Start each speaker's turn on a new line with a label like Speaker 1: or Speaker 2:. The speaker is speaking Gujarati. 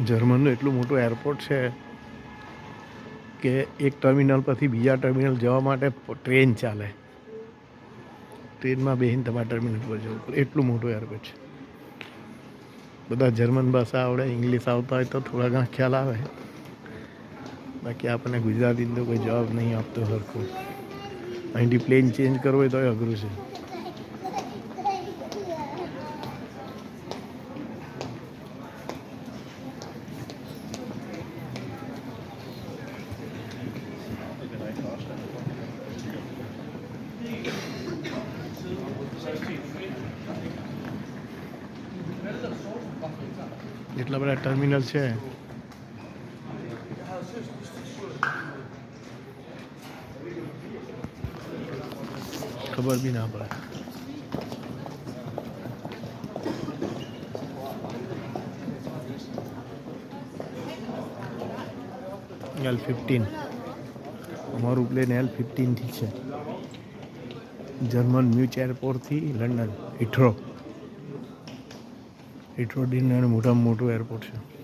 Speaker 1: જર્મનનું એટલું મોટું એરપોર્ટ છે કે એક ટર્મિનલ પરથી બીજા ટર્મિનલ જવા માટે ટ્રેન ચાલે. ટ્રેનમાં બેસીને તમારે ટર્મિનલ પર જવું પડે, એટલું મોટું એરપોર્ટ છે. બધા જર્મન ભાષા આવડે, ઇંગ્લિશ આવતા હોય તો થોડા ઘણા ખ્યાલ આવે, બાકી આપણને ગુજરાતી તો કોઈ જવાબ નહીં આપતો સરખું. અહીંથી પ્લેન ચેન્જ કરવો હોય તો અઘરું છે. એટલા બધા ટર્મિનલ છે. ખબર બી ના પડે. L15 અમારું પ્લેન L15થી છે, જર્મન મ્યુચ એરપોર્ટથી લંડન હિથ્રો. હિથ્રો દિલ્હીનું મોટામાં મોટું એરપોર્ટ છે.